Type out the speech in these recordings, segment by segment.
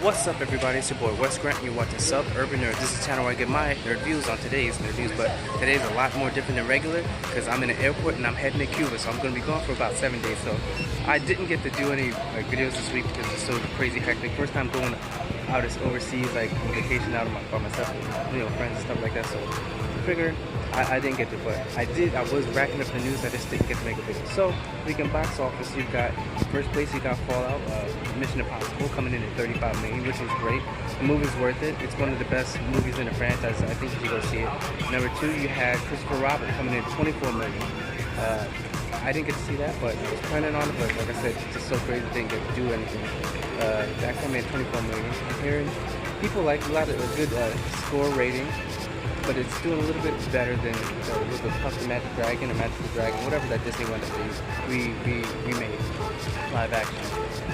What's up, everybody? It's your boy Wes Grant, and you're watching Suburban Nerd. This is the channel where I get my nerd views on today's nerd views, but today's a lot more different than regular because I'm in an airport and I'm heading to Cuba, so I'm going to be gone for about 7 days. So I didn't get to do any videos this week because it's so crazy hectic. First time going out overseas, like on vacation out by myself with friends and stuff like that. So I figured I didn't get to, but I was racking up the news. I just didn't get to make a video. So weekend box office, you've got first place, you got Fallout, Mission Impossible coming in at 35 million, which is great. The movie's worth it. It's one of the best movies in the franchise. I think you should go see it. Number two, you had Christopher Robin coming in at 24 million. I didn't get to see that, but I was planning on it. But like I said, it's just so crazy, didn't get to do anything. That came in at 24 million. I'm hearing people like a lot of good score rating, but it's doing a little bit better than the Puff the Magic Dragon or Magical Dragon, whatever that Disney one that we remade live action.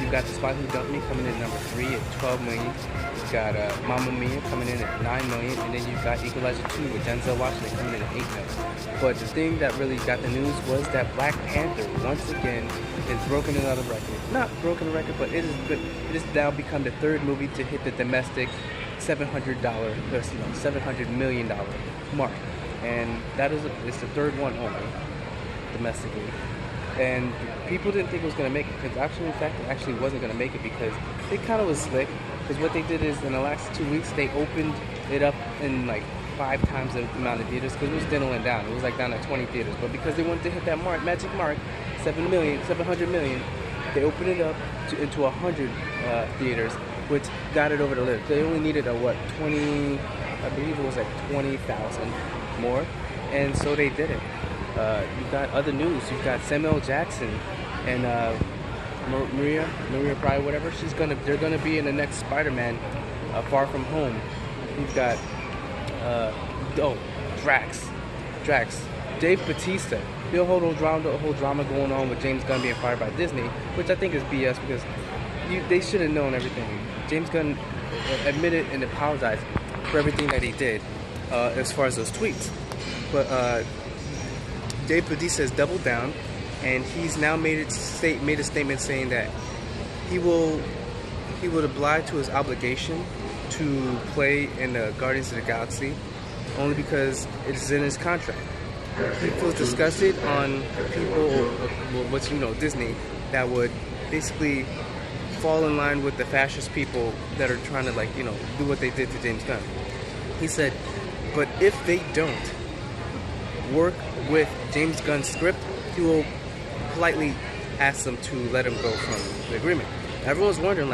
You've got The Spy Who Dumped Me coming in at number 3 at 12 million. You've got Mamma Mia coming in at 9 million, and then you've got Equalizer 2 with Denzel Washington coming in at 8 million. But the thing that really got the news was that Black Panther once again is broken another record. Not broken a record, but it has now become the third movie to hit the domestic $700 million mark, and it's the third one only domestically. And people didn't think it was going to make it because actually, in fact, it actually wasn't going to make it because it kind of was slick. Because what they did is in the last 2 weeks they opened it up in like 5 times the amount of theaters because it was dwindling down. It was like down at 20 theaters, but because they wanted to hit that magic mark, 700 million, they opened it up into 100 theaters, which got it over the limit. They only needed I believe it was like 20,000 more, and so they did it. You've got other news. You've got Samuel Jackson and Maria Pryor, whatever. They're gonna be in the next Spiderman, Far From Home. You've got Drax, Dave Batista. The whole drama going on with James Gunn being fired by Disney, which I think is BS because they should have known everything. James Gunn admitted and apologized for everything that he did as far as those tweets. But Dave Batista has doubled down, and he's now made a statement saying that he would oblige to his obligation to play in the Guardians of the Galaxy only because it's in his contract. He feels disgusted on people, Disney, that would basically fall in line with the fascist people that are trying to do what they did to James Gunn. He said, but if they don't work with James Gunn's script, he will politely ask them to let him go from the agreement. Everyone's wondering,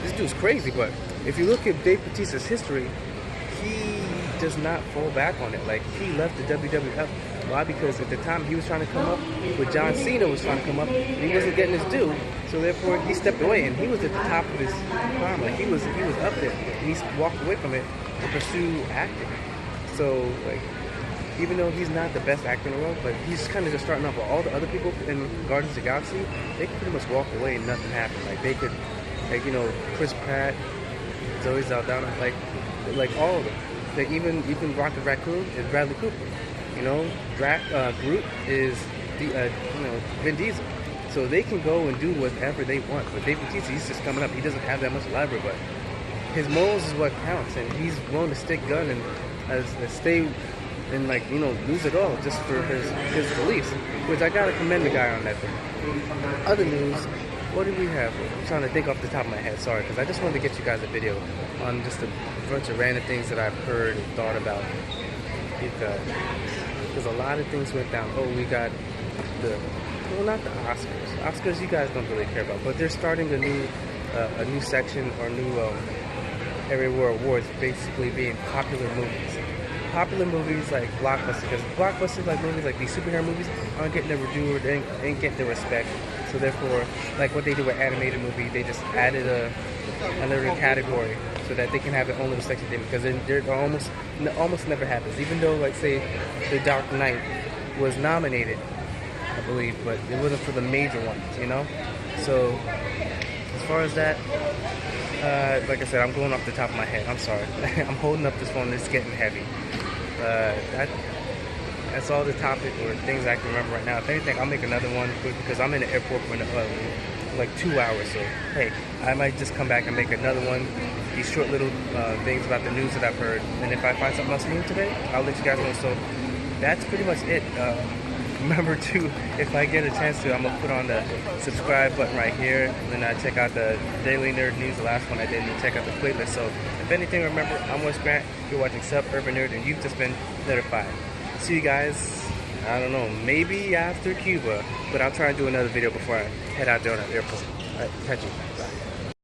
this dude's crazy, but if you look at Dave Bautista's history, he does not fall back on it. He left the WWF. Why? Because at the time he was trying to come up with John Cena was trying to come up, and he wasn't getting his due. So therefore, he stepped away, and he was at the top of his prime. He was up there, and he walked away from it to pursue acting. So even though he's not the best actor in the world, but he's kind of just starting off with all the other people in Guardians of the Galaxy, they could pretty much walk away and nothing happened. They could, Chris Pratt, Zoe Saldana, all of them. Even Rocket Raccoon is Bradley Cooper. Groot is Vin Diesel. So they can go and do whatever they want. But Dave Bautista, he's just coming up. He doesn't have that much library, but his morals is what counts, and he's willing to stick gun and stay and lose it all just for his beliefs, which I gotta commend the guy on that thing. Other news, what do we have? I'm trying to think off the top of my head, sorry, because I just wanted to get you guys a video on just a bunch of random things that I've heard and thought about, because a lot of things went down. We got not the Oscars. Oscars you guys don't really care about, but they're starting a new section or new area where awards basically being popular movies. Popular movies like blockbusters, because blockbusters movies like these superhero movies aren't getting the review or they ain't getting the respect. So therefore, what they do with animated movie, they just added another category so that they can have their own little section thing, because they're almost never happens. Even though say The Dark Knight was nominated, I believe, but it wasn't for the major ones, So as far as that, like I said, I'm going off the top of my head. I'm sorry. I'm holding up this phone. It's getting heavy. That's all the topic or things I can remember right now. If anything, I'll make another one because I'm in the airport when like 2 hours. So hey, I might just come back and make another one. These short little things about the news that I've heard. And if I find something else new today, I'll let you guys know. So that's pretty much it. Remember to, if I get a chance to, I'm gonna put on the subscribe button right here. Then I check out the Daily Nerd News, the last one I did, and check out the playlist. So if anything, remember, I'm Wes Grant. You're watching Sub Urban Nerd, and you've just been notified. See you guys, I don't know, maybe after Cuba, but I'll try and do another video before I head out there on the airport. All right, catch you.